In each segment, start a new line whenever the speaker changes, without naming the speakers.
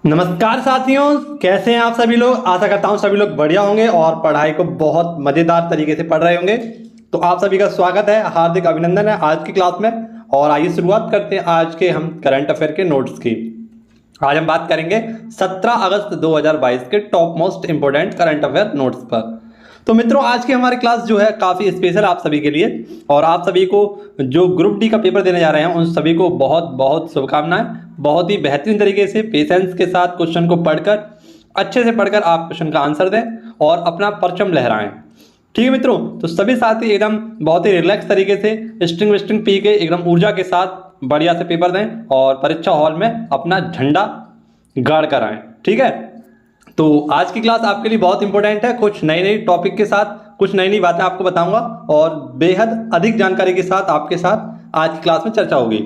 नमस्कार साथियों, कैसे हैं आप सभी लोग। आशा करता हूं सभी लोग बढ़िया होंगे और पढ़ाई को बहुत मज़ेदार तरीके से पढ़ रहे होंगे। तो आप सभी का स्वागत है, हार्दिक अभिनंदन है आज की क्लास में। और आइए शुरुआत करते हैं आज के हम करंट अफेयर के नोट्स की। आज हम बात करेंगे 17 अगस्त 2022 के top most important current affair notes पर। तो मित्रों, आज की हमारी क्लास जो है काफ़ी स्पेशल आप सभी के लिए, और आप सभी को जो ग्रुप डी का पेपर देने जा रहे हैं उन सभी को बहुत बहुत शुभकामनाएं। बहुत ही बेहतरीन तरीके से पेशेंस के साथ क्वेश्चन को पढ़कर, अच्छे से पढ़कर आप क्वेश्चन का आंसर दें और अपना परचम लहराएं। ठीक है मित्रों, तो सभी साथी एकदम बहुत ही रिलैक्स तरीके से स्ट्रिंग विस्ट्रिंग पी के एकदम ऊर्जा के साथ बढ़िया से पेपर दें और परीक्षा हॉल में अपना झंडा गाड़ कर आएँ। ठीक है, तो आज की क्लास आपके लिए बहुत इंपॉर्टेंट है। कुछ नई नई टॉपिक के साथ कुछ नई नई बातें आपको बताऊंगा और बेहद अधिक जानकारी के साथ आपके साथ आज की क्लास में चर्चा होगी।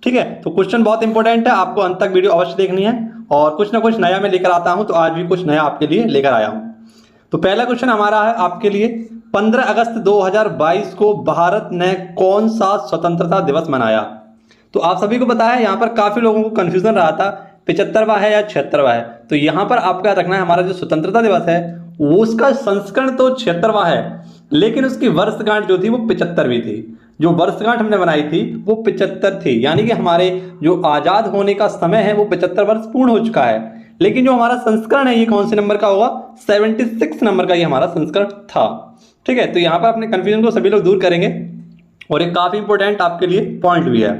ठीक है, तो क्वेश्चन बहुत इंपॉर्टेंट है, आपको अंत तक वीडियो अवश्य देखनी है और कुछ ना कुछ नया मैं लेकर आता हूं। तो आज भी कुछ नया आपके लिए लेकर आया हूं। तो पहला क्वेश्चन हमारा है आपके लिए, 15 अगस्त 2022 को भारत ने कौन सा स्वतंत्रता दिवस मनाया। तो आप सभी को पता है, यहाँ पर काफी लोगों को कंफ्यूजन रहा था 75वां है या 76वां है। तो यहाँ पर आपका रखना है, हमारा जो स्वतंत्रता दिवस है वो उसका संस्करण तो 76वां है, लेकिन उसकी वर्षगांठ जो थी वो 75वीं थी। जो वर्षगांठ हमने बनाई थी वो 75 थी, यानी कि हमारे जो आजाद होने का समय है वो 75 वर्ष पूर्ण हो चुका है। लेकिन जो हमारा संस्करण है ये कौन से नंबर का होगा, 76 नंबर का ये हमारा संस्करण था। ठीक है, तो यहाँ पर अपने कंफ्यूजन को सभी लोग दूर करेंगे और एक काफी इंपॉर्टेंट आपके लिए पॉइंट भी है।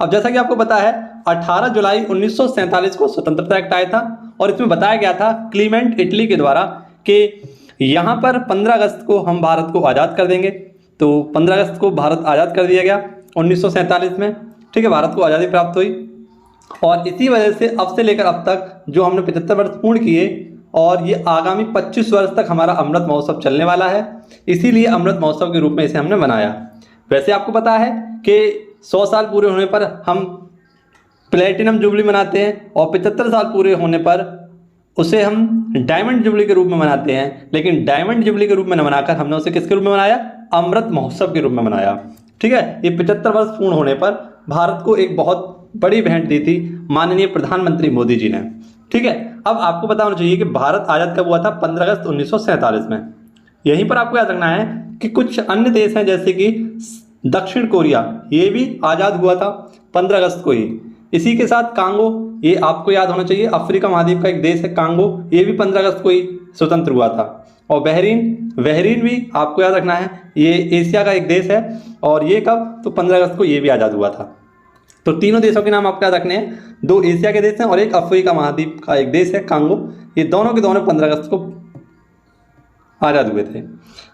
अब जैसा कि आपको पता है, 18 जुलाई 1947 को स्वतंत्रता एक्ट आया था और इसमें बताया गया था क्लीमेंट इटली के द्वारा कि यहाँ पर 15 अगस्त को हम भारत को आज़ाद कर देंगे। तो 15 अगस्त को भारत आज़ाद कर दिया गया 1947 में। ठीक है, भारत को आज़ादी प्राप्त हुई और इसी वजह से अब से लेकर अब तक जो हमने 75 वर्ष पूर्ण किए और ये आगामी 25 वर्ष तक हमारा अमृत महोत्सव चलने वाला है, इसीलिए अमृत महोत्सव के रूप में इसे हमने मनाया। वैसे आपको पता है कि 100 साल पूरे होने पर हम प्लेटिनम जुबली मनाते हैं और 75 साल पूरे होने पर उसे हम डायमंड जुबली के रूप में मनाते हैं। लेकिन डायमंड जुबली के रूप में न मनाकर हमने उसे किसके रूप में मनाया, अमृत महोत्सव के रूप में मनाया। ठीक है, ये 75 वर्ष पूर्ण होने पर भारत को एक बहुत बड़ी भेंट दी थी माननीय प्रधानमंत्री मोदी जी ने। ठीक है, अब आपको पता होना चाहिए कि भारत आज़ाद कब हुआ था, 15 अगस्त 1947 में। यहीं पर आपको याद रखना है कि कुछ अन्य देश हैं जैसे कि दक्षिण कोरिया, ये भी आज़ाद हुआ था 15 अगस्त को ही। इसी के साथ कांगो, ये आपको याद होना चाहिए, अफ्रीका महाद्वीप का एक देश है कांगो, ये भी 15 अगस्त को ही स्वतंत्र हुआ था। और बहरीन भी आपको याद रखना है, ये एशिया का एक देश है और ये कब, तो 15 अगस्त को ये भी आज़ाद हुआ था। तो तीनों देशों के नाम आपको याद रखने हैं, 2 एशिया के देश हैं और एक अफ्रीका महाद्वीप का एक देश है कांगो। ये दोनों के दोनों 15 अगस्त को आज़ाद हुए थे।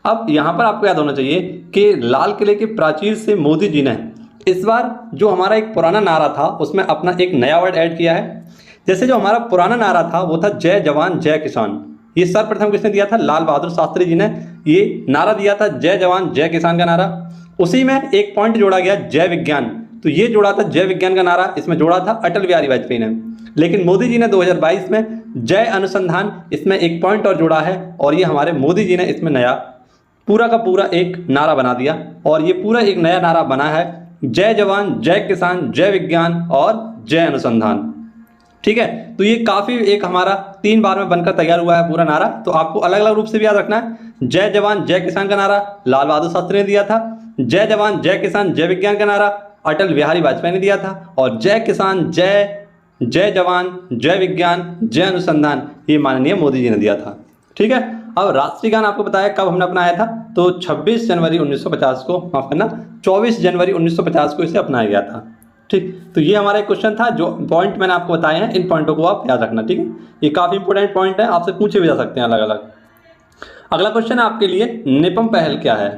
अब यहाँ पर आपको याद होना चाहिए कि लाल किले के प्राचीर से मोदी जी ने इस बार जो हमारा एक पुराना नारा था उसमें अपना एक नया वर्ड ऐड किया है। जैसे जो हमारा पुराना नारा था वो था जय जवान जय किसान। ये सर्वप्रथम किसने दिया था, लाल बहादुर शास्त्री जी ने ये नारा दिया था, जय जवान जय किसान का नारा। उसी में एक पॉइंट जोड़ा गया जय विज्ञान, तो ये जोड़ा था जय विज्ञान का नारा, इसमें जोड़ा था अटल बिहारी वाजपेयी ने। लेकिन मोदी जी ने 2022 में जय अनुसंधान, इसमें एक पॉइंट और जोड़ा है और ये हमारे मोदी जी ने इसमें नया पूरा का पूरा एक नारा बना दिया और ये पूरा एक नया नारा बना है, जय जवान जय किसान जय विज्ञान और जय अनुसंधान। ठीक है, तो ये काफ़ी एक हमारा 3 बार में बनकर तैयार हुआ है पूरा नारा। तो आपको अलग अलग रूप से भी याद रखना है, जय जवान जय किसान का नारा लाल बहादुर शास्त्री ने दिया था, जय जवान जय किसान जय विज्ञान का नारा अटल बिहारी वाजपेयी ने दिया था, और जय किसान जय जवान जय विज्ञान जय अनुसंधान ये माननीय मोदी जी ने दिया था। ठीक है, अब राष्ट्रीय गान आपको बताया कब हमने अपनाया था, तो 26 जनवरी 1950 को, माफ करना 24 जनवरी 1950 को इसे अपनाया गया था। ठीक, तो ये हमारा एक क्वेश्चन था, जो पॉइंट मैंने आपको बताए हैं इन पॉइंटों को आप याद रखना। ठीक है, ये काफ़ी इंपॉर्टेंट पॉइंट है, आपसे पूछे भी जा सकते हैं अलग अलग। अगला क्वेश्चन है आपके लिए, निपम पहल क्या है।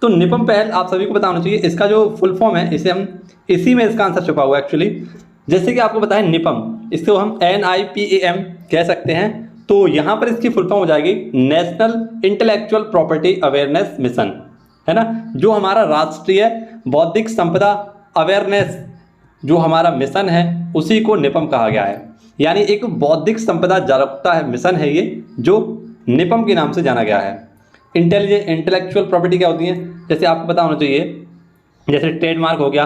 तो निपम पहल आप सभी को पता होना चाहिए, इसका जो फुल फॉर्म है इसे हम इसी में इसका आंसर छुपा हुआ है एक्चुअली। जैसे कि आपको पता है निपम, इसको हम NIPAM कह सकते हैं। तो यहाँ पर इसकी फुल फॉर्म हो जाएगी national intellectual property awareness mission, है ना। जो हमारा राष्ट्रीय बौद्धिक संपदा अवेयरनेस जो हमारा मिशन है उसी को निपम कहा गया है। यानी एक बौद्धिक संपदा जागरूकता मिशन है ये, जो निपम के नाम से जाना गया है। इंटेलेक्चुअल प्रॉपर्टी क्या होती है, जैसे आपको पता होना चाहिए, जैसे ट्रेडमार्क हो गया,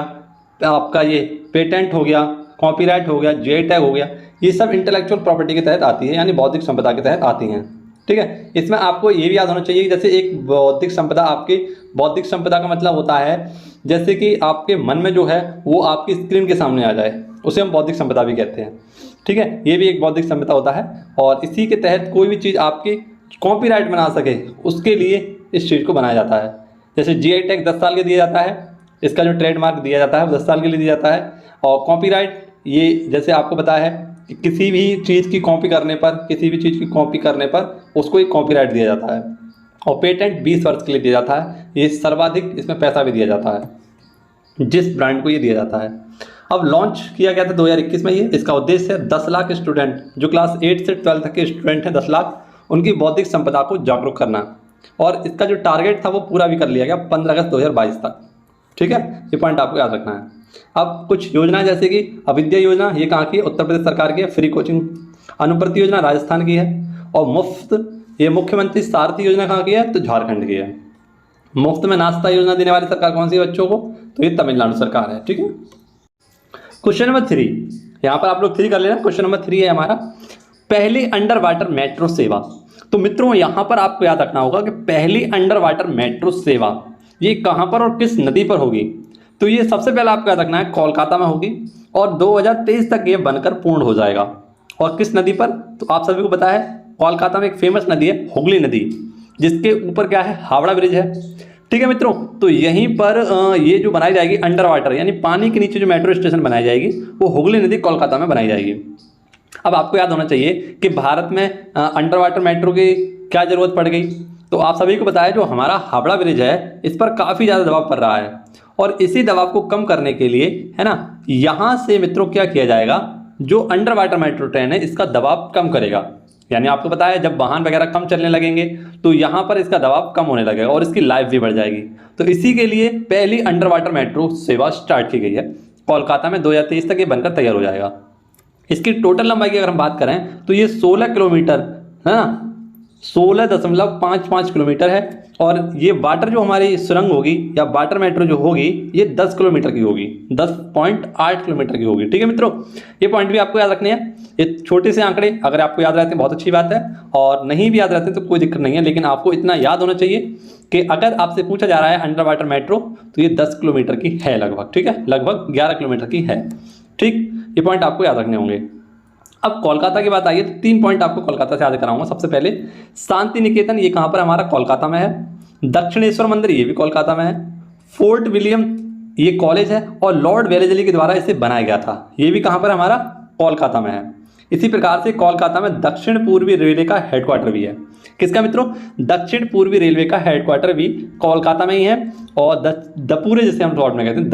आपका ये पेटेंट हो गया, कॉपीराइट हो गया, जे टैग हो गया, ये सब इंटेलेक्चुअल प्रॉपर्टी के तहत आती है, यानी बौद्धिक संपदा के तहत आती हैं। ठीक है, इसमें आपको ये भी याद होना चाहिए कि जैसे एक बौद्धिक संपदा, आपकी बौद्धिक संपदा का मतलब होता है जैसे कि आपके मन में जो है वो आपकी स्क्रीन के सामने आ जाए, उसे हम बौद्धिक संपदा भी कहते हैं। ठीक है, ये भी एक बौद्धिक संपदा होता है और इसी के तहत कोई भी चीज़ आपकी कॉपीराइट बना सके उसके लिए इस चीज़ को बनाया जाता है। जैसे जीआई टैग 10 साल के दिया जाता है, इसका जो ट्रेडमार्क दिया जाता है वो 10 साल के लिए दिया जाता है। और कॉपीराइट ये जैसे आपको पता है कि किसी भी चीज़ की कॉपी करने पर, किसी भी चीज़ की कॉपी करने पर उसको एक कॉपीराइट दिया जाता है। और पेटेंट 20 वर्ष के लिए दिया जाता है, ये सर्वाधिक इसमें पैसा भी दिया जाता है जिस ब्रांड को ये दिया जाता है। अब लॉन्च किया गया था 2021 में ये। इसका उद्देश्य है 10 लाख स्टूडेंट जो क्लास 8 से 12 तक के स्टूडेंट हैं, 10 लाख, उनकी बौद्धिक संपदा को जागरूक करना। और इसका जो टारगेट था वो पूरा भी कर लिया गया 15 अगस्त 2022 तक। ठीक है, ये पॉइंट आपको याद रखना है। अब कुछ योजनाएं जैसे कि अविद्या योजना, ये कहाँ की है? उत्तर प्रदेश सरकार की है। फ्री कोचिंग अनुप्रति योजना राजस्थान की है। और मुफ्त, ये मुख्यमंत्री सारथी योजना कहाँ की है? तो झारखंड की है। मुफ्त में नाश्ता योजना देने वाली सरकार कौन सी है बच्चों को? तो ये तमिलनाडु सरकार है। ठीक है, क्वेश्चन नंबर 3, यहाँ पर आप लोग 3 कर लेना। क्वेश्चन नंबर 3 है हमारा, पहली अंडर वाटर मेट्रो सेवा। तो मित्रों यहाँ पर आपको याद रखना होगा कि पहली अंडर वाटर मेट्रो सेवा ये कहाँ पर और किस नदी पर होगी? तो ये सबसे पहले आपको याद रखना है कोलकाता में होगी और 2023 तक ये बनकर पूर्ण हो जाएगा। और किस नदी पर? तो आप सभी को पता है कोलकाता में एक फेमस नदी है हुगली नदी, जिसके ऊपर क्या है? हावड़ा ब्रिज है। ठीक है मित्रों, तो यहीं पर ये जो बनाई जाएगी अंडर वाटर यानी पानी के नीचे जो मेट्रो स्टेशन बनाई जाएगी वो हुगली नदी कोलकाता में बनाई जाएगी। अब आपको याद होना चाहिए कि भारत में अंडर वाटर मेट्रो की क्या ज़रूरत पड़ गई? तो आप सभी को बताया जो हमारा हावड़ा ब्रिज है इस पर काफ़ी ज़्यादा दबाव पड़ रहा है और इसी दबाव को कम करने के लिए, है ना, यहाँ से मित्रों क्या किया जाएगा, जो अंडर वाटर मेट्रो ट्रेन है इसका दबाव कम करेगा। यानी आपको पता है जब वाहन वगैरह कम चलने लगेंगे तो यहाँ पर इसका दबाव कम होने लगेगा और इसकी लाइफ भी बढ़ जाएगी। तो इसी के लिए पहली अंडर वाटर मेट्रो सेवा स्टार्ट की गई है कोलकाता में। 2023 तक ये बनकर तैयार हो जाएगा। इसकी टोटल लंबाई की अगर हम बात करें तो ये 16 किलोमीटर है ना, 16.55 किलोमीटर है। और ये वाटर जो हमारी सुरंग होगी या वाटर मेट्रो जो होगी ये 10 किलोमीटर की होगी, 10.8 किलोमीटर की होगी। ठीक है मित्रों, ये पॉइंट भी आपको याद रखने हैं। ये छोटे से आंकड़े अगर आपको याद रहते हैं बहुत अच्छी बात है, और नहीं भी याद रहते तो कोई दिक्कत नहीं है, लेकिन आपको इतना याद होना चाहिए कि अगर आपसे पूछा जा रहा है अंडर वाटर मेट्रो तो ये 10 किलोमीटर की है लगभग। ठीक है, लगभग 11 किलोमीटर की है। ठीक, ये पॉइंट आपको याद रखने होंगे। अब कोलकाता की बात आई है तो 3 पॉइंट आपको कोलकाता से याद कराऊंगा। सबसे पहले शांति निकेतन, ये कहाँ पर? हमारा कोलकाता में है। दक्षिणेश्वर मंदिर, ये भी कोलकाता में है। फोर्ट विलियम, ये कॉलेज है और लॉर्ड वेलेस्ली के द्वारा इसे बनाया गया था, ये भी कहाँ पर? हमारा कोलकाता में है। इसी प्रकार से कोलकाता में दक्षिण पूर्वी रेलवे का हेडक्वार्टर भी है। किसका मित्रों? दक्षिण पूर्वी रेलवे का हेडक्वार्टर भी कोलकाता में ही है। और दपूरे, जिसे हम शॉर्ट में कहते हैं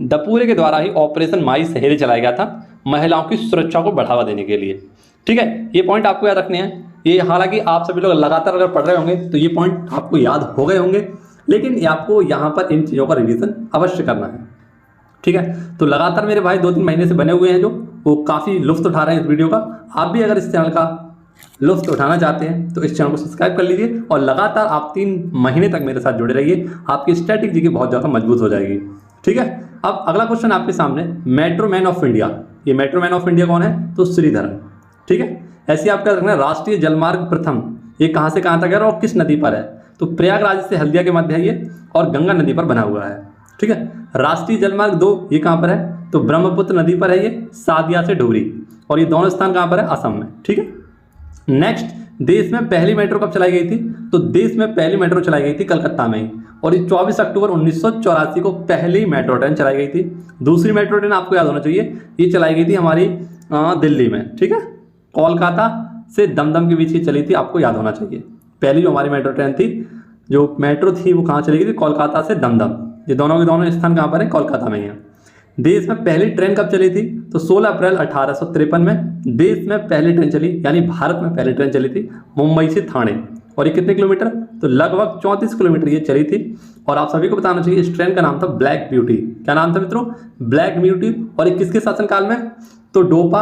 दपूरे के द्वारा ही ऑपरेशन माई सहेली चलाया गया था महिलाओं की सुरक्षा को बढ़ावा देने के लिए। ठीक है, ये पॉइंट आपको याद रखने हैं। ये हालांकि आप सभी लोग लगातार अगर पढ़ रहे होंगे तो ये पॉइंट आपको याद हो गए होंगे, लेकिन आपको यहाँ पर इन चीज़ों का रिवीजन अवश्य करना है। ठीक है, तो लगातार मेरे भाई 2-3 महीने से बने हुए हैं जो वो काफ़ी लुत्फ उठा रहे हैं इस वीडियो का। आप भी अगर इस चैनल का लुत्फ उठाना चाहते हैं तो इस चैनल को सब्सक्राइब कर लीजिए और लगातार आप 3 महीने तक मेरे साथ जुड़े रहिए। आपकी स्टैटिक जी की बहुत ज़्यादा मजबूत हो जाएगी। ठीक है, अब अगला क्वेश्चन आपके सामने, मेट्रो मैन ऑफ इंडिया। ये मेट्रो मैन ऑफ इंडिया कौन है? तो श्रीधरन। ठीक है, ऐसे आपका रखना है राष्ट्रीय जलमार्ग प्रथम, ये कहाँ से कहाँ तक है और किस नदी पर है? तो प्रयागराज से हल्दिया के मध्य है ये और गंगा नदी पर बना हुआ है। ठीक है, राष्ट्रीय जलमार्ग 2 ये कहाँ पर है? तो ब्रह्मपुत्र नदी पर है ये, सादिया से डुबरी, और ये दोनों स्थान कहाँ पर है? असम में। ठीक है, नेक्स्ट, देश में पहली मेट्रो कब चलाई गई थी? तो देश में पहली मेट्रो चलाई गई थी कलकत्ता में ही, और ये 24 अक्टूबर 1984 को पहली मेट्रो ट्रेन चलाई गई थी। दूसरी मेट्रो ट्रेन आपको याद होना चाहिए, ये चलाई गई थी हमारी दिल्ली में। ठीक है, कोलकाता से दमदम के बीच ही चली थी, आपको याद होना चाहिए। पहली जो हमारी मेट्रो ट्रेन थी, जो मेट्रो थी वो कहाँ चली गई थी? कोलकाता से दमदम। ये दोनों के दोनों स्थान कहाँ पर है? कोलकाता में ही है। देश में पहली ट्रेन कब चली थी? तो 16 अप्रैल 1853 में देश में पहली ट्रेन चली, यानी भारत में पहली ट्रेन चली थी मुंबई से थाने। और ये कितने किलोमीटर? तो लगभग 34 किलोमीटर ये चली थी। और आप सभी को बताना चाहिए इस ट्रेन का नाम था ब्लैक ब्यूटी। क्या नाम था मित्रों? Black beauty. और ये किसके शासनकाल में? तो डोपा,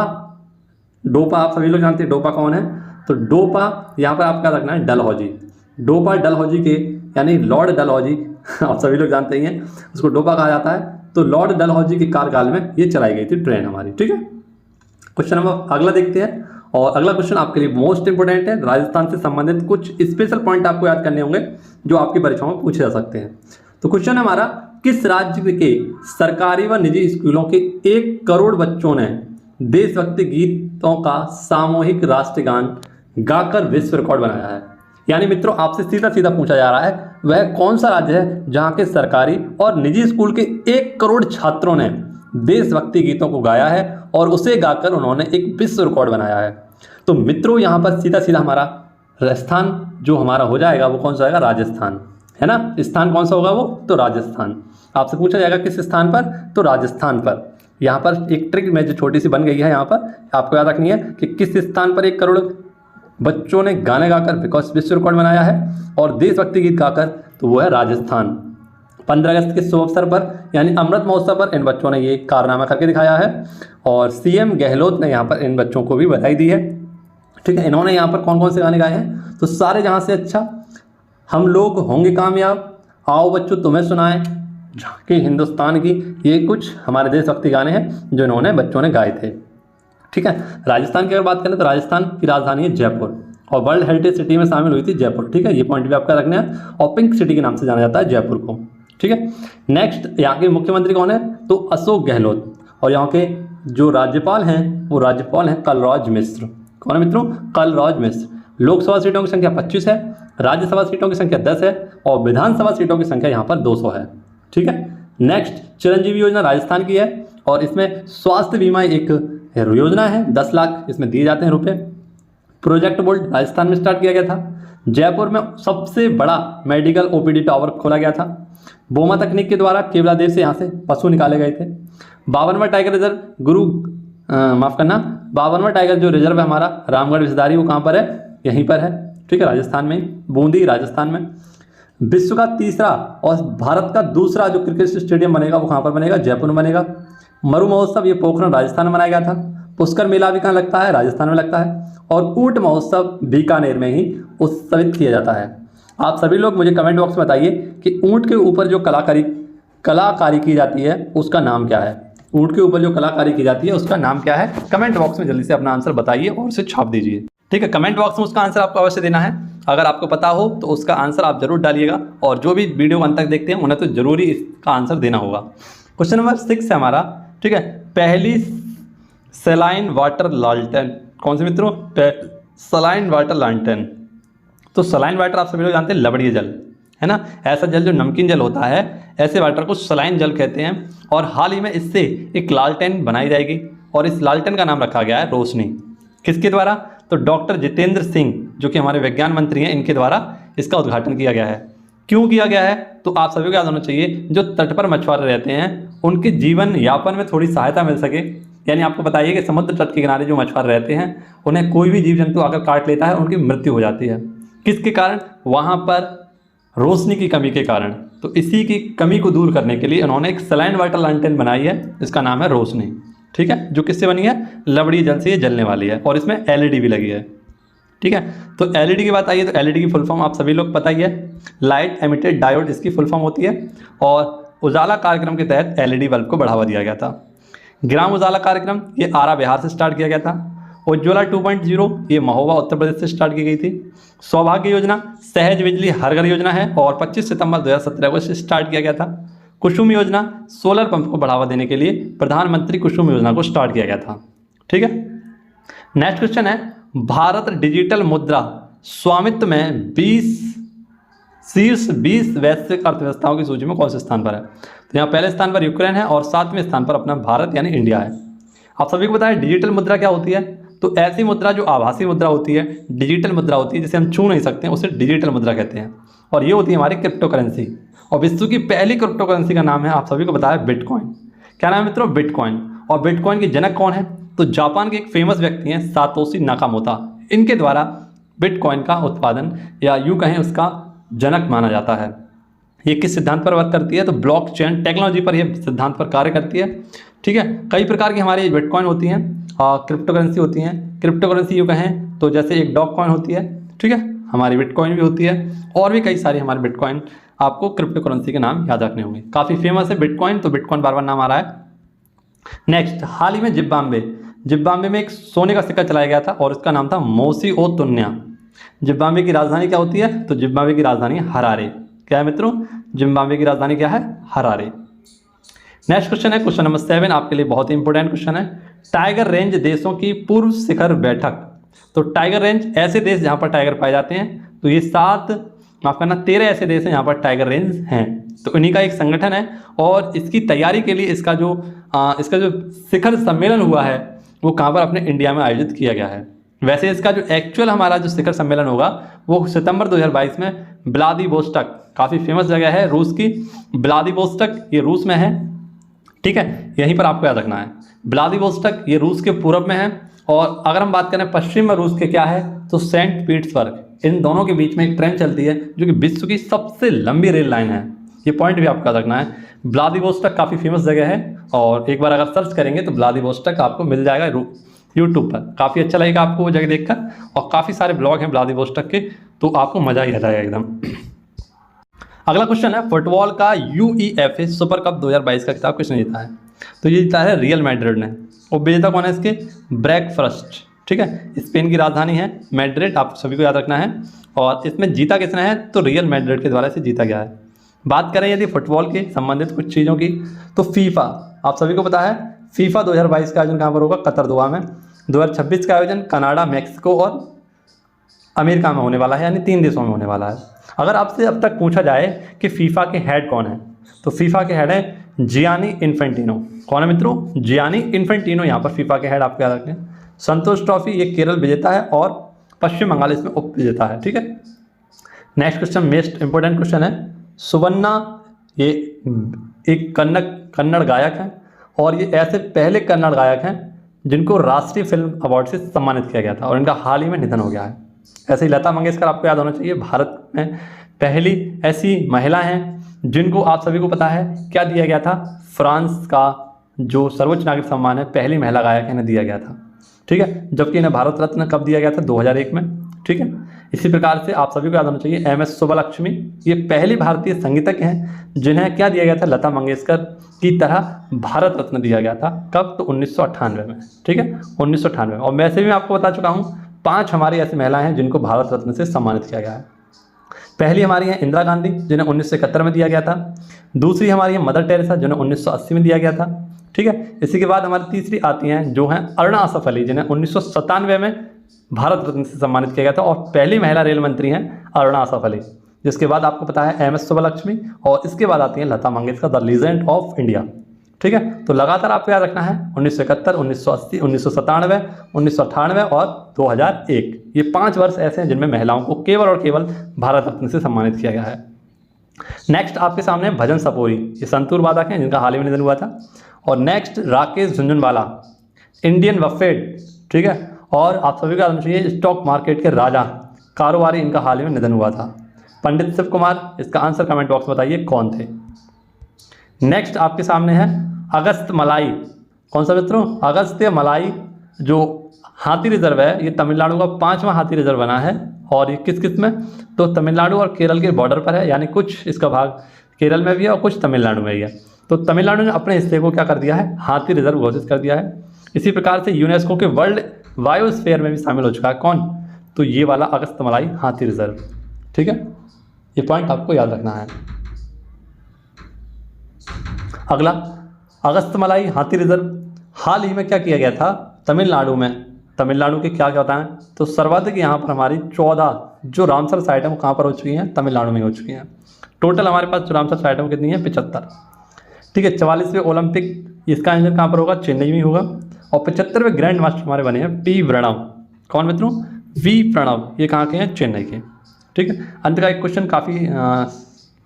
आप सभी लोग जानते हैं डोपा कौन है? तो डोपा यहाँ पर आपका रखना है डलहौजी। डोपा डलहौजी के, यानी लॉर्ड डलहौजी, आप सभी लोग जानते ही हैं उसको डोपा कहा जाता है। तो लॉर्ड डलहौजी के कार्यकाल में ये चलाई गई थी ट्रेन हमारी। ठीक है, क्वेश्चन नंबर अगला देखते हैं, और अगला क्वेश्चन आपके लिए मोस्ट इंपोर्टेंट है। राजस्थान से संबंधित कुछ स्पेशल पॉइंट आपको याद करने होंगे जो आपकी परीक्षाओं में पूछे जा सकते हैं। तो क्वेश्चन है हमारा, किस राज्य के सरकारी व निजी स्कूलों के 1 करोड़ बच्चों ने देशभक्ति गीतों का सामूहिक राष्ट्रगान गाकर विश्व रिकॉर्ड बनाया है? यानी मित्रों आपसे सीधा सीधा पूछा जा रहा है वह कौन सा राज्य है जहां के सरकारी और निजी स्कूल के 1 करोड़ छात्रों ने देशभक्ति गीतों को गाया है और उसे गाकर उन्होंने एक विश्व रिकॉर्ड बनाया है। तो मित्रों यहाँ पर सीधा सीधा हमारा राजस्थान जो हमारा हो जाएगा वो कौन सा होगा? राजस्थान, है ना। स्थान कौन सा होगा वो? तो राजस्थान। आपसे पूछा जाएगा किस स्थान पर? तो राजस्थान पर। यहाँ पर एक ट्रिक में जो छोटी सी बन गई है, यहाँ पर आपको याद रखनी है कि किस स्थान पर 1 करोड़ बच्चों ने गाने गाकर विश्व रिकॉर्ड बनाया है और देशभक्ति गीत गाकर, तो वो है राजस्थान। 15 अगस्त के शुभ अवसर पर यानी अमृत महोत्सव पर इन बच्चों ने ये कारनामा करके दिखाया है और सीएम गहलोत ने यहाँ पर इन बच्चों को भी बधाई दी है। ठीक है, इन्होंने यहाँ पर कौन कौन से गाने गाए हैं? तो सारे जहाँ से अच्छा, हम लोग होंगे कामयाब, आओ बच्चों तुम्हें सुनाएं, झांकी हिंदुस्तान की, ये कुछ हमारे देशभक्ति गाने हैं जो इन्होंने बच्चों ने गाए थे। ठीक है, राजस्थान की अगर बात करें तो राजस्थान की राजधानी है जयपुर और वर्ल्ड हेरिटेज सिटी में शामिल हुई थी जयपुर। ठीक है, ये पॉइंट भी आपका रखना है, और पिंक सिटी के नाम से जाना जाता है जयपुर को। ठीक है, नेक्स्ट यहाँ के मुख्यमंत्री कौन है? तो अशोक गहलोत, और यहाँ के जो राज्यपाल हैं वो राज्यपाल हैं कलराज मिश्र। कौन है मित्रों? कलराज मिश्र। लोकसभा सीटों की संख्या 25 है, राज्यसभा सीटों की संख्या 10 है और विधानसभा सीटों की संख्या यहाँ पर 200 है। ठीक है, नेक्स्ट चिरंजीवी योजना राजस्थान की है और इसमें स्वास्थ्य बीमा एक योजना है, 10 लाख इसमें दिए जाते हैं रुपए। प्रोजेक्ट बोल्ट राजस्थान में स्टार्ट किया गया था। जयपुर में सबसे बड़ा मेडिकल ओपीडी टावर खोला गया था। बोमा तकनीक के द्वारा केवलादेव से यहाँ से पशु निकाले गए थे। 52वां टाइगर रिजर्व माफ करना 52वां टाइगर जो रिजर्व है हमारा रामगढ़ विषधारी, वो कहाँ पर है? यहीं पर है। ठीक है, राजस्थान में, बूंदी राजस्थान में। विश्व का तीसरा और भारत का दूसरा जो क्रिकेट स्टेडियम बनेगा वो कहाँ पर बनेगा? जयपुर में बनेगा। मरु महोत्सव ये पोखरण राजस्थान में मनाया गया था। पुष्कर मेला भी कहाँ लगता है? राजस्थान में लगता है। और ऊंट महोत्सव बीकानेर में ही उत्सवित किया जाता है। आप सभी लोग मुझे कमेंट बॉक्स में बताइए कि ऊंट के ऊपर जो कलाकारी की जाती है उसका नाम क्या है? ऊंट के ऊपर जो कलाकारी की जाती है उसका नाम क्या है? कमेंट बॉक्स में जल्दी से अपना आंसर बताइए और उसे छाप दीजिए। ठीक है, कमेंट बॉक्स में उसका आंसर आपको अवश्य देना है। अगर आपको पता हो तो उसका आंसर आप जरूर डालिएगा, और जो भी वीडियो अंत तक देखते हैं उन्हें तो जरूरी इसका आंसर देना होगा। क्वेश्चन नंबर 6 है हमारा। ठीक है, पहली सलाइन वाटर लालटेन कौन से मित्रों? सलाइन वाटर लालटेन। तो सलाइन वाटर आप सभी लोग जानते हैं लवणीय जल, है ना। ऐसा जल जो नमकीन जल होता है, ऐसे वाटर को सलाइन जल कहते हैं। और हाल ही में इससे एक लालटेन बनाई जाएगी और इस लालटेन का नाम रखा गया है रोशनी। किसके द्वारा? तो डॉक्टर जितेंद्र सिंह जो कि हमारे विज्ञान मंत्री हैं, इनके द्वारा इसका उद्घाटन किया गया है। क्यों किया गया है? तो आप सभी को याद होना चाहिए, जो तट पर मछुआरे रहते हैं उनके जीवन यापन में थोड़ी सहायता मिल सके। यानी आपको बताइए कि समुद्र तट के किनारे जो मछुआरे रहते हैं उन्हें कोई भी जीव जंतु आकर काट लेता है, उनकी मृत्यु हो जाती है। किसके कारण? वहाँ पर रोशनी की कमी के कारण। तो इसी की कमी को दूर करने के लिए उन्होंने एक सलाइन वाटर लालटेन बनाई है, इसका नाम है रोशनी। ठीक है, जो किससे बनी है? लवणीय जल से ये जलने वाली है और इसमें एलईडी भी लगी है। ठीक है, तो एलईडी की बात आई है तो एलईडी की फुल फॉर्म आप सभी लोग पता ही है, लाइट एमिटेड डायोड इसकी फुल फॉर्म होती है। और उजाला कार्यक्रम के तहत एलईडी बल्ब को बढ़ावा दिया गया था। ग्राम उजाला कार्यक्रम ये आरा बिहार से स्टार्ट किया गया था। उज्ज्वला 2.0 ये महोबा उत्तर प्रदेश से स्टार्ट की गई थी। सौभाग्य योजना सहज बिजली हर घर योजना है और 25 सितंबर 2017 को स्टार्ट किया गया था। कुसुम योजना सोलर पंप को बढ़ावा देने के लिए प्रधानमंत्री कुसुम योजना को स्टार्ट किया गया था। ठीक है, नेक्स्ट क्वेश्चन है, भारत डिजिटल मुद्रा स्वामित्व में 20 शीर्ष 20 वैश्विक अर्थव्यवस्थाओं की सूची में कौन से स्थान पर है? तो यहाँ पहले स्थान पर यूक्रेन है और 7वें स्थान पर अपना भारत यानी इंडिया है। आप सभी को पता है डिजिटल मुद्रा क्या होती है? तो ऐसी मुद्रा जो आभासी मुद्रा होती है, डिजिटल मुद्रा होती है, जिसे हम छू नहीं सकते हैं, उसे डिजिटल मुद्रा कहते हैं। और ये होती है हमारी क्रिप्टो करेंसी। और विश्व की पहली क्रिप्टो करेंसी का नाम है, आप सभी को पता है, बिटकॉइन। क्या नाम है मित्रों? बिटकॉइन। और बिटकॉइन के जनक कौन है? तो जापान के एक फेमस व्यक्ति हैं सातोशी नाकामोटा। इनके द्वारा बिटकॉइन का उत्पादन या यूँ कहें उसका जनक माना जाता है। ये किस सिद्धांत पर वर्क करती है? तो ब्लॉकचेन टेक्नोलॉजी पर यह सिद्धांत पर कार्य करती है। ठीक है, कई प्रकार की हमारी बिटकॉइन होती हैं और क्रिप्टो करेंसी होती हैं। क्रिप्टो करेंसी यूँ कहें तो जैसे एक डॉग कॉइन होती है, ठीक है, हमारी बिटकॉइन भी होती है और भी कई सारी हमारी बिटकॉइन आपको क्रिप्टो करेंसी के नाम याद रखने होंगे। काफ़ी फेमस है बिटकॉइन, तो बिटकॉइन बार बार नाम आ रहा है। नेक्स्ट, हाल ही में जिम्बाब्वे जिम्बाब्वे में एक सोने का सिक्का चलाया गया था और इसका नाम था मोसी ओ तुन्या। जिम्बाब्वे की राजधानी क्या होती है? तो जिम्बाब्वे की राजधानी हरारे। क्या है मित्रों? जिम्बाब्वे की राजधानी क्या है? हरारे। नेक्स्ट क्वेश्चन है क्वेश्चन नंबर 7, आपके लिए बहुत ही इंपॉर्टेंट क्वेश्चन है। टाइगर रेंज देशों की पूर्व शिखर बैठक। तो टाइगर रेंज ऐसे देश जहां पर टाइगर पाए जाते हैं, तो ये 13 ऐसे देश हैं जहां पर टाइगर रेंज हैं। तो इन्हीं का एक संगठन है और इसकी तैयारी के लिए इसका जो शिखर सम्मेलन हुआ है वो कहाँ पर? अपने इंडिया में आयोजित किया गया है। वैसे इसका जो एक्चुअल हमारा जो शिखर सम्मेलन होगा वो सितंबर 2022 में व्लादिवोस्टॉक, काफ़ी फेमस जगह है रूस की, व्लादिवोस्टॉक ये रूस में है। ठीक है, यहीं पर आपको याद रखना है। व्लादिवोस्टॉक ये रूस के पूर्व में है और अगर हम बात करें पश्चिम में रूस के क्या है तो सेंट पीटर्सबर्ग। इन दोनों के बीच में एक ट्रेन चलती है जो कि विश्व की सबसे लंबी रेल लाइन है। ये पॉइंट भी आपको याद रखना है। व्लादिवोस्टॉक काफ़ी फेमस जगह है और एक बार अगर सर्च करेंगे तो व्लादिवोस्टॉक आपको मिल जाएगा यूट्यूब पर। काफ़ी अच्छा लगेगा आपको वो जगह देखकर और काफ़ी सारे ब्लॉग हैं व्लादिवोस्टॉक के, तो आपको मज़ा ही आ जाएगा एकदम। अगला क्वेश्चन है फुटबॉल का UEFA सुपर कप 2022 का खिताब किसने जीता है? तो ये जीता है रियल मैड्रिड ने। और विजेता कौन है इसके? ब्रेकफास्ट। ठीक है, स्पेन की राजधानी है मैड्रिड, आप सभी को याद रखना है। और इसमें जीता किसने है? तो रियल मैड्रिड के द्वारा से जीता गया है। बात करें यदि फुटबॉल के संबंधित कुछ चीज़ों की तो फीफा, आप सभी को पता है फीफा 2022 का आयोजन कहाँ पर होगा? कतर दोहा में। 2026 का आयोजन कनाडा, मैक्सिको और अमेरिका में होने वाला है, यानी 3 देशों में होने वाला है। अगर आपसे अब तक पूछा जाए कि फीफा के हेड कौन है, तो फीफा के हेड है जियानी इन्फेंटिनो। कौन है मित्रों? जियानी इन्फेंटिनो यहाँ पर फीफा के हेड, आपको याद रखें। संतोष ट्रॉफी ये केरल विजेता है और पश्चिम बंगाल इसमें उप विजेता है। ठीक है, next question most important question है। सुवन्ना ये एक कन्नड़ गायक हैं और ये ऐसे पहले कन्नड़ गायक हैं जिनको राष्ट्रीय फिल्म अवार्ड से सम्मानित किया गया था और इनका हाल ही में निधन हो गया है। ऐसे ही लता मंगेशकर आपको याद होना चाहिए, भारत में पहली ऐसी महिला हैं जिनको आप सभी को पता है क्या दिया गया था? फ्रांस का जो सर्वोच्च नागरिक सम्मान है, पहली महिला गायक है, इन्हें दिया गया था। ठीक है, जबकि इन्हें भारत रत्न कब दिया गया था? 2001 में। ठीक है, इसी प्रकार से आप सभी को याद होना चाहिए MS सुब्बलक्ष्मी ये पहली भारतीय संगीतज्ञ हैं जिन्हें क्या दिया गया था? लता मंगेशकर की तरह भारत रत्न दिया गया था। कब? तो 1998 में। ठीक है, 1998 में। और वैसे भी मैं आपको बता चुका हूँ 5 हमारी ऐसी महिलाएं हैं जिनको भारत रत्न से सम्मानित किया गया है। पहली हमारी है इंदिरा गांधी जिन्हें 1971 में दिया गया था। दूसरी हमारी है मदर टेरेसा जिन्हें 1980 में दिया गया था। ठीक है, इसी के बाद हमारी तीसरी आती हैं जो हैं अरुणा आसफ अली जिन्हें 1997 में भारत रत्न से सम्मानित किया गया था और पहली महिला रेल मंत्री हैं अरुणा आसफ अली। जिसके बाद आपको पता है MS सुब्बलक्ष्मी और इसके बाद आती हैं Lata Mangeshkar, the legend of India. ठीक है, तो लगातार आपको याद रखना है 1971, 1980, 1997, 1998 और 2001। ये 5 वर्ष ऐसे हैं जिनमें महिलाओं को केवल और केवल भारत रत्न से सम्मानित किया गया है। नेक्स्ट आपके सामने भजन सपोरी, ये संतूर वादक हैं जिनका हाल ही में निधन हुआ था। और next Rakesh Jhunjhunwala, Indian Buffett. ठीक है, और आप सभी को जानना चाहिए स्टॉक मार्केट के राजा, कारोबारी, इनका हाल ही में निधन हुआ था। पंडित शिव कुमार, इसका आंसर कमेंट बॉक्स में बताइए कौन थे। नेक्स्ट आपके सामने है अगस्त मलाई। कौन सा मित्रों? अगस्त्य मलाई जो हाथी रिजर्व है, ये तमिलनाडु का 5वां हाथी रिजर्व बना है और ये किस किस में? तो तमिलनाडु और केरल के बॉर्डर पर है, यानी कुछ इसका भाग केरल में भी है और कुछ तमिलनाडु में भी है। तो तमिलनाडु ने अपने हिस्से को क्या कर दिया है? हाथी रिजर्व घोषित कर दिया है। इसी प्रकार से यूनेस्को के वर्ल्ड बायोस्फीयर में भी शामिल हो चुका है। कौन? तो ये वाला अगस्तमलाई हाथी रिजर्व। ठीक है, ये पॉइंट आपको याद रखना है। अगला अगस्तमलाई हाथी रिजर्व हाल ही में क्या किया गया था? तमिलनाडु में। तमिलनाडु के क्या क्या बताएं? तो सर्वाधिक यहाँ पर हमारी 14 जो रामसर साइट है वो कहाँ पर हो चुकी हैं? तमिलनाडु में हो चुकी हैं। टोटल हमारे पास जो रामसर साइट है वो कितनी है? 75। ठीक है, 44वें ओलंपिक इसका आयोजन कहाँ पर होगा? चेन्नई में होगा। और 75वें ग्रैंड मास्टर हमारे बने हैं P प्रणव। कौन मित्रों? V प्रणव, ये कहाँ के हैं? चेन्नई के। ठीक है, अंत का एक क्वेश्चन काफ़ी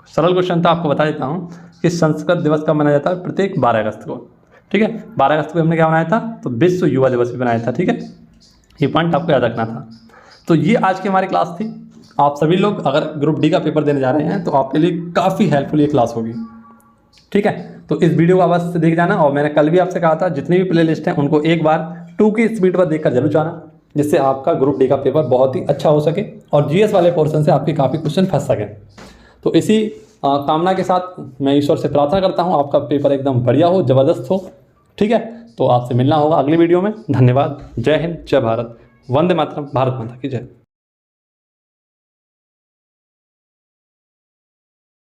सरल क्वेश्चन था, आपको बता देता हूँ कि संस्कृत दिवस कब मनाया जाता है? प्रत्येक 12 अगस्त को। ठीक है, 12 अगस्त को हमने क्या बनाया था? तो विश्व युवा दिवस भी बनाया था। ठीक है, ये पॉइंट आपको याद रखना था। तो ये आज की हमारी क्लास थी। आप सभी लोग अगर ग्रुप डी का पेपर देने जा रहे हैं तो आपके लिए काफ़ी हेल्पफुल ये क्लास होगी। ठीक है, तो इस वीडियो को अवश्य देख जाना। और मैंने कल भी आपसे कहा था जितनी भी प्ले लिस्ट हैं उनको एक बार 2 की स्पीड पर देखकर जरूर जाना, जिससे आपका ग्रुप डी का पेपर बहुत ही अच्छा हो सके और GS वाले पोर्शन से आपके काफ़ी क्वेश्चन फंस सकें। तो इसी कामना के साथ मैं ईश्वर से प्रार्थना करता हूँ आपका पेपर एकदम बढ़िया हो, ज़बरदस्त हो। ठीक है, तो आपसे मिलना होगा अगली वीडियो में। धन्यवाद। जय हिंद, जय भारत, वंदे मातरम, भारत माता की जय।